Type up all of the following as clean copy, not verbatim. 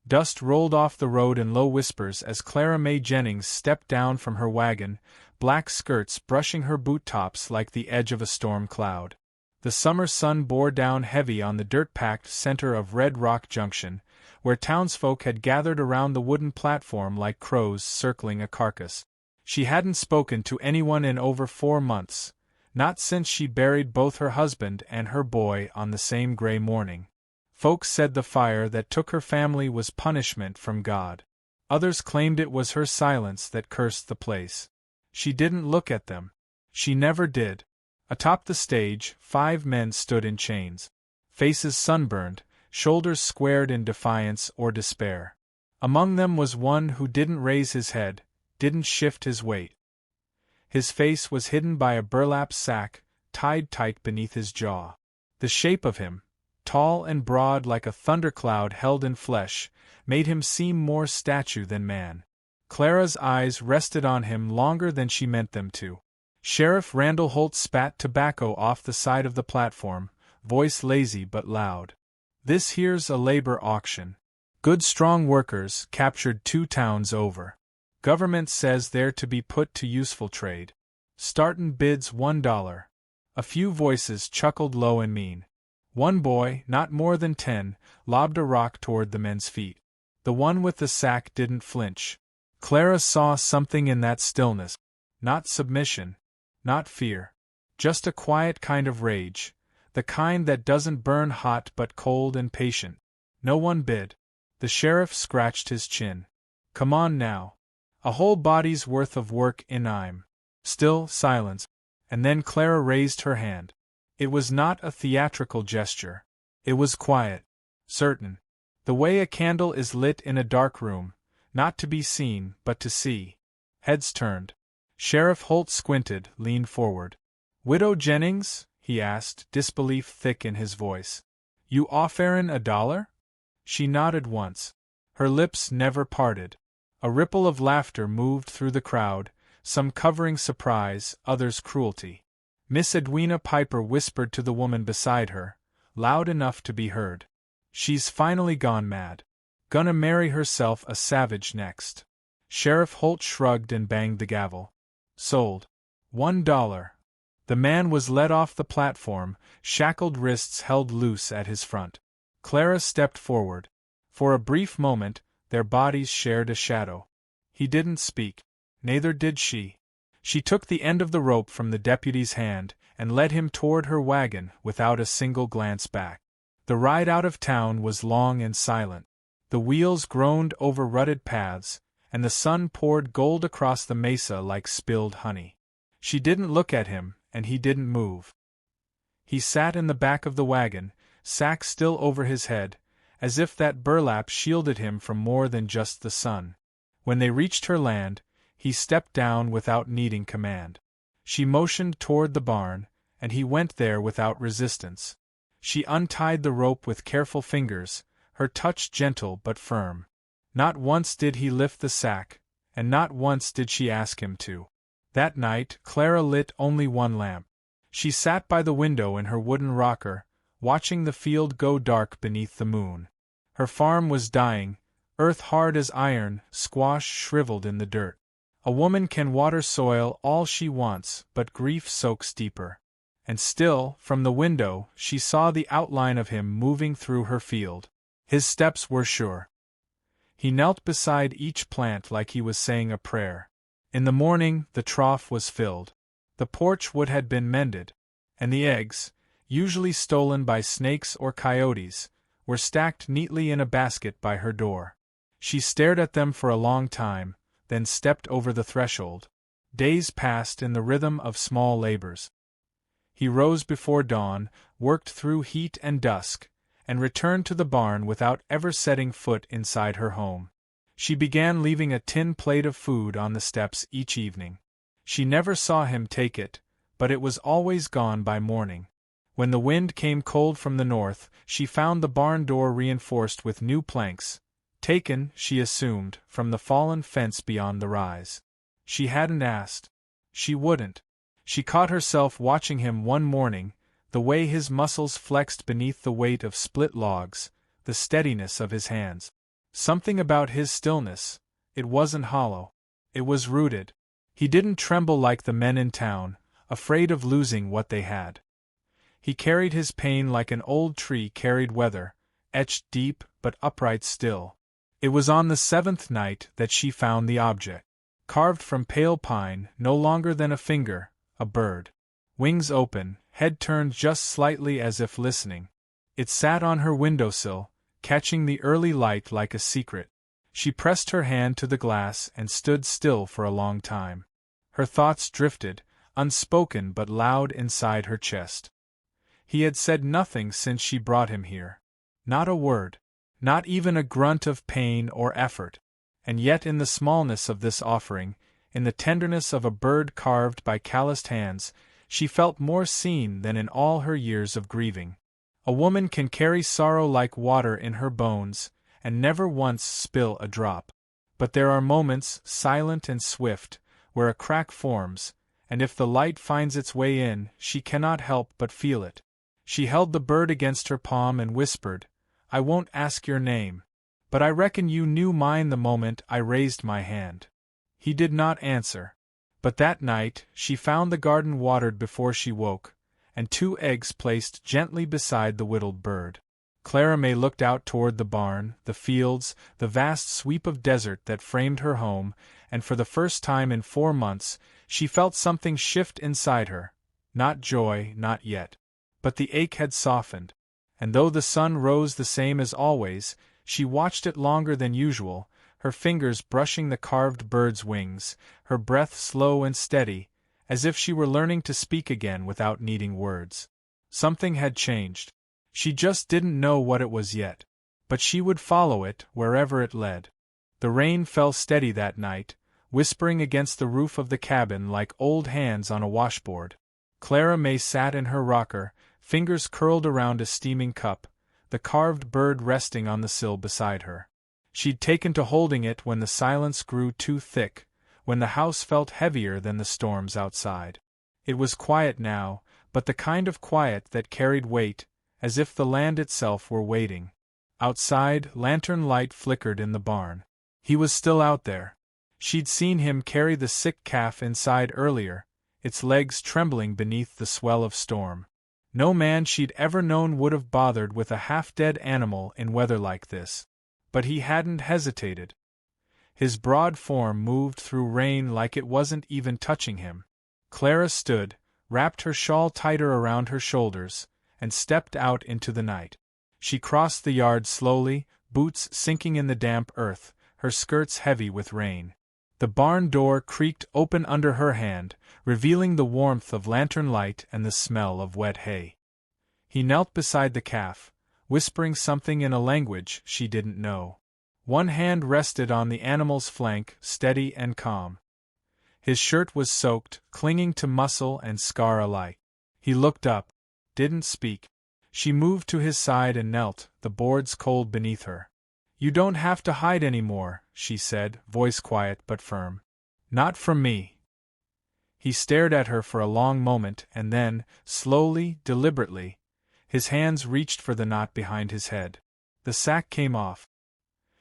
Dust rolled off the road in low whispers as Clara Mae Jennings stepped down from her wagon, black skirts brushing her boot tops like the edge of a storm cloud. The summer sun bore down heavy on the dirt-packed center of Red Rock Junction, where townsfolk had gathered around the wooden platform like crows circling a carcass. She hadn't spoken to anyone in over 4 months, not since she buried both her husband and her boy on the same gray morning. Folks said the fire that took her family was punishment from God. Others claimed it was her silence that cursed the place. She didn't look at them. She never did. Atop the stage, 5 men stood in chains. Faces sunburned, shoulders squared in defiance or despair. Among them was one who didn't raise his head, didn't shift his weight. His face was hidden by a burlap sack, tied tight beneath his jaw. The shape of him, tall and broad like a thundercloud held in flesh, made him seem more statue than man. Clara's eyes rested on him longer than she meant them to. Sheriff Randall Holt spat tobacco off the side of the platform, voice lazy but loud. "This here's a labor auction. Good strong workers captured 2 towns over. Government says they're to be put to useful trade. Startin' bids $1. A few voices chuckled low and mean. One boy, not more than 10, lobbed a rock toward the men's feet. The one with the sack didn't flinch. Clara saw something in that stillness. Not submission. Not fear. Just a quiet kind of rage. The kind that doesn't burn hot but cold and patient. No one bid. The sheriff scratched his chin. "Come on now. A whole body's worth of work in I'm." Still silence. And then Clara raised her hand. It was not a theatrical gesture. It was quiet. Certain. The way a candle is lit in a dark room, not to be seen but to see. Heads turned. Sheriff Holt squinted, leaned forward. "Widow Jennings?" he asked, disbelief thick in his voice. "You offerin' $1?" She nodded once. Her lips never parted. A ripple of laughter moved through the crowd, some covering surprise, others cruelty. Miss Edwina Piper whispered to the woman beside her, loud enough to be heard. "She's finally gone mad. Gonna marry herself a savage next." Sheriff Holt shrugged and banged the gavel. "Sold. $1." The man was led off the platform, shackled wrists held loose at his front. Clara stepped forward. For a brief moment, their bodies shared a shadow. He didn't speak. Neither did she. She took the end of the rope from the deputy's hand and led him toward her wagon without a single glance back. The ride out of town was long and silent. The wheels groaned over rutted paths, and the sun poured gold across the mesa like spilled honey. She didn't look at him, and he didn't move. He sat in the back of the wagon, sack still over his head, as if that burlap shielded him from more than just the sun. When they reached her land, he stepped down without needing command. She motioned toward the barn, and he went there without resistance. She untied the rope with careful fingers, her touch gentle but firm. Not once did he lift the sack, and not once did she ask him to. That night, Clara lit only one lamp. She sat by the window in her wooden rocker, watching the field go dark beneath the moon. Her farm was dying, earth hard as iron, squash shriveled in the dirt. A woman can water soil all she wants, but grief soaks deeper. And still, from the window, she saw the outline of him moving through her field. His steps were sure. He knelt beside each plant like he was saying a prayer. In the morning, the trough was filled. The porch wood had been mended, and the eggs, usually stolen by snakes or coyotes, were stacked neatly in a basket by her door. She stared at them for a long time, then stepped over the threshold. Days passed in the rhythm of small labors. He rose before dawn, worked through heat and dusk, and returned to the barn without ever setting foot inside her home. She began leaving a tin plate of food on the steps each evening. She never saw him take it, but it was always gone by morning. When the wind came cold from the north, she found the barn door reinforced with new planks, taken, she assumed, from the fallen fence beyond the rise. She hadn't asked. She wouldn't. She caught herself watching him one morning, the way his muscles flexed beneath the weight of split logs, the steadiness of his hands. Something about his stillness. It wasn't hollow. It was rooted. He didn't tremble like the men in town, afraid of losing what they had. He carried his pain like an old tree carried weather, etched deep but upright still. It was on the 7th night that she found the object. Carved from pale pine, no longer than a finger, a bird. Wings open, head turned just slightly as if listening. It sat on her windowsill, catching the early light like a secret. She pressed her hand to the glass and stood still for a long time. Her thoughts drifted, unspoken but loud inside her chest. He had said nothing since she brought him here. Not a word. Not even a grunt of pain or effort. And yet in the smallness of this offering, in the tenderness of a bird carved by calloused hands, she felt more seen than in all her years of grieving. A woman can carry sorrow like water in her bones, and never once spill a drop. But there are moments, silent and swift, where a crack forms, and if the light finds its way in, she cannot help but feel it. She held the bird against her palm and whispered, "I won't ask your name, but I reckon you knew mine the moment I raised my hand." He did not answer. But that night, she found the garden watered before she woke, and 2 eggs placed gently beside the whittled bird. Clara May looked out toward the barn, the fields, the vast sweep of desert that framed her home, and for the first time in 4 months, she felt something shift inside her. Not joy, not yet. But the ache had softened, and though the sun rose the same as always, she watched it longer than usual, her fingers brushing the carved bird's wings, her breath slow and steady, as if she were learning to speak again without needing words. Something had changed. She just didn't know what it was yet. But she would follow it, wherever it led. The rain fell steady that night, whispering against the roof of the cabin like old hands on a washboard. Clara May sat in her rocker, fingers curled around a steaming cup, the carved bird resting on the sill beside her. She'd taken to holding it when the silence grew too thick, when the house felt heavier than the storms outside. It was quiet now, but the kind of quiet that carried weight, as if the land itself were waiting. Outside, lantern light flickered in the barn. He was still out there. She'd seen him carry the sick calf inside earlier, its legs trembling beneath the swell of storm. No man she'd ever known would have bothered with a half-dead animal in weather like this. But he hadn't hesitated. His broad form moved through rain like it wasn't even touching him. Clara stood, wrapped her shawl tighter around her shoulders, and stepped out into the night. She crossed the yard slowly, boots sinking in the damp earth, her skirts heavy with rain. The barn door creaked open under her hand, revealing the warmth of lantern light and the smell of wet hay. He knelt beside the calf, whispering something in a language she didn't know. One hand rested on the animal's flank, steady and calm. His shirt was soaked, clinging to muscle and scar alike. He looked up, didn't speak. She moved to his side and knelt, the boards cold beneath her. "You don't have to hide any more," she said, voice quiet but firm. "Not from me." He stared at her for a long moment and then, slowly, deliberately, his hands reached for the knot behind his head. The sack came off.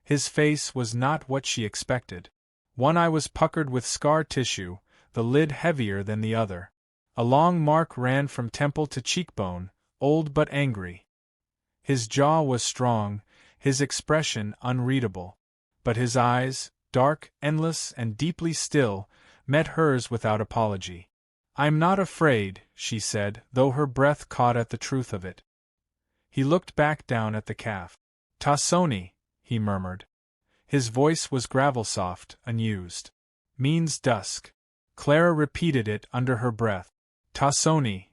His face was not what she expected. One eye was puckered with scar tissue, the lid heavier than the other. A long mark ran from temple to cheekbone, old but angry. His jaw was strong, his expression unreadable. But his eyes, dark, endless, and deeply still, met hers without apology. "I'm not afraid," she said, though her breath caught at the truth of it. He looked back down at the calf. "Tassoni," he murmured. His voice was gravel-soft, unused. "Means dusk." Clara repeated it under her breath. "Tassoni."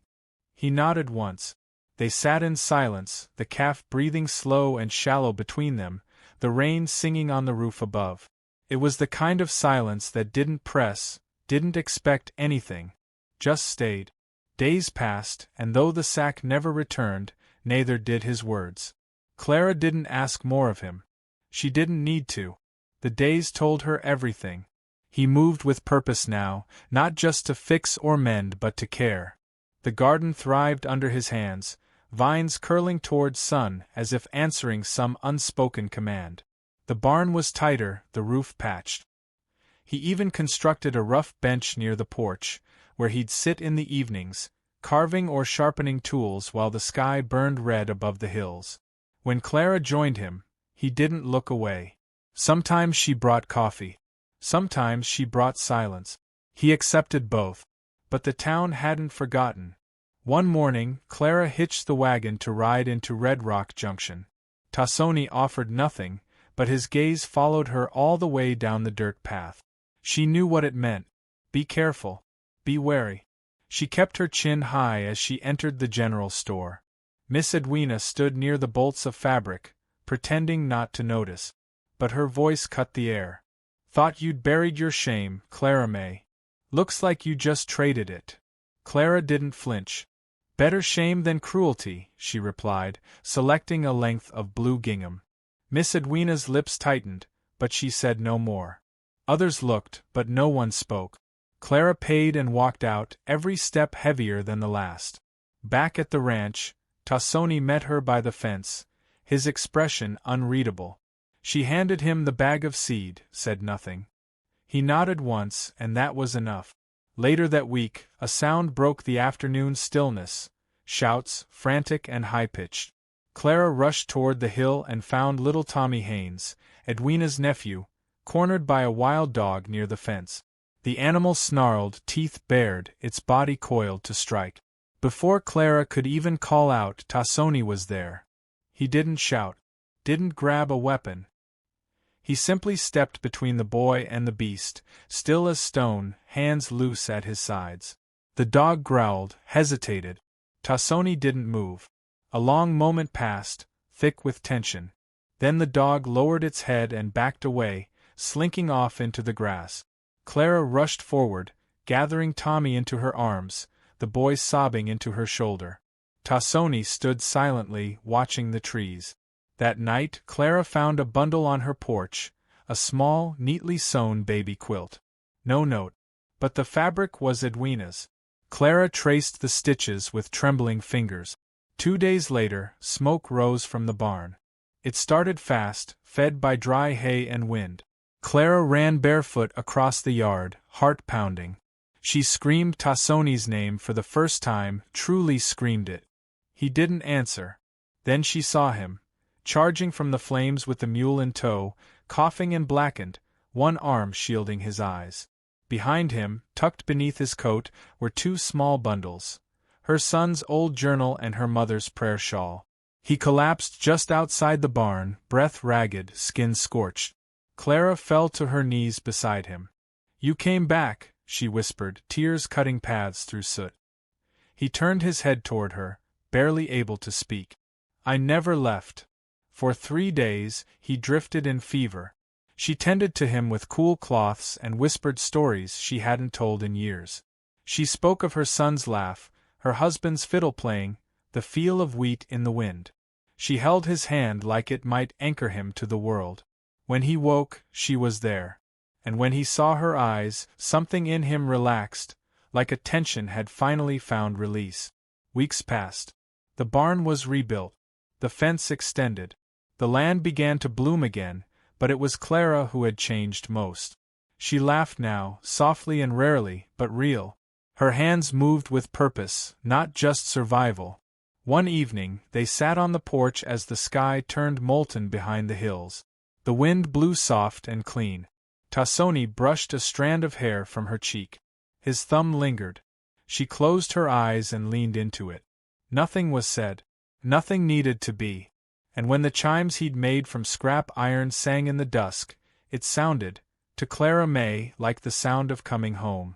He nodded once. They sat in silence, the calf breathing slow and shallow between them, the rain singing on the roof above. It was the kind of silence that didn't press, didn't expect anything, just stayed. Days passed, and though the sack never returned, neither did his words. Clara didn't ask more of him. She didn't need to. The days told her everything. He moved with purpose now, not just to fix or mend but to care. The garden thrived under his hands, vines curling toward sun as if answering some unspoken command. The barn was tighter, the roof patched. He even constructed a rough bench near the porch, where he'd sit in the evenings, carving or sharpening tools while the sky burned red above the hills. When Clara joined him, he didn't look away. Sometimes she brought coffee. Sometimes she brought silence. He accepted both. But the town hadn't forgotten. One morning, Clara hitched the wagon to ride into Red Rock Junction. Tassoni offered nothing, but his gaze followed her all the way down the dirt path. She knew what it meant. Be careful. Be wary. She kept her chin high as she entered the general store. Miss Edwina stood near the bolts of fabric, pretending not to notice. But her voice cut the air. Thought you'd buried your shame, Clara May. Looks like you just traded it. Clara didn't flinch. Better shame than cruelty, she replied, selecting a length of blue gingham. Miss Edwina's lips tightened, but she said no more. Others looked, but no one spoke. Clara paid and walked out, every step heavier than the last. Back at the ranch, Tassoni met her by the fence, his expression unreadable. She handed him the bag of seed, said nothing. He nodded once, and that was enough. Later that week, a sound broke the afternoon stillness, shouts, frantic and high-pitched. Clara rushed toward the hill and found little Tommy Haynes, Edwina's nephew, cornered by a wild dog near the fence. The animal snarled, teeth bared, its body coiled to strike. Before Clara could even call out, Tassoni was there. He didn't shout, didn't grab a weapon. He simply stepped between the boy and the beast, still as stone, hands loose at his sides. The dog growled, hesitated. Tassoni didn't move. A long moment passed, thick with tension. Then the dog lowered its head and backed away, slinking off into the grass. Clara rushed forward, gathering Tommy into her arms, the boy sobbing into her shoulder. Tassoni stood silently, watching the trees. That night, Clara found a bundle on her porch, a small, neatly sewn baby quilt. No note. But the fabric was Edwina's. Clara traced the stitches with trembling fingers. 2 days later, smoke rose from the barn. It started fast, fed by dry hay and wind. Clara ran barefoot across the yard, heart pounding. She screamed Tassoni's name for the first time, truly screamed it. He didn't answer. Then she saw him, charging from the flames with the mule in tow, coughing and blackened, one arm shielding his eyes. Behind him, tucked beneath his coat, were 2 small bundles. Her son's old journal and her mother's prayer shawl. He collapsed just outside the barn, breath ragged, skin scorched. Clara fell to her knees beside him. You came back, she whispered, tears cutting paths through soot. He turned his head toward her, barely able to speak. I never left. For 3 days, he drifted in fever. She tended to him with cool cloths and whispered stories she hadn't told in years. She spoke of her son's laugh, her husband's fiddle playing, the feel of wheat in the wind. She held his hand like it might anchor him to the world. When he woke, she was there. And when he saw her eyes, something in him relaxed, like a tension had finally found release. Weeks passed. The barn was rebuilt. The fence extended. The land began to bloom again, but it was Clara who had changed most. She laughed now, softly and rarely, but real. Her hands moved with purpose, not just survival. One evening, they sat on the porch as the sky turned molten behind the hills. The wind blew soft and clean. Tassoni brushed a strand of hair from her cheek. His thumb lingered. She closed her eyes and leaned into it. Nothing was said. Nothing needed to be. And when the chimes he'd made from scrap iron sang in the dusk, it sounded, to Clara May, like the sound of coming home.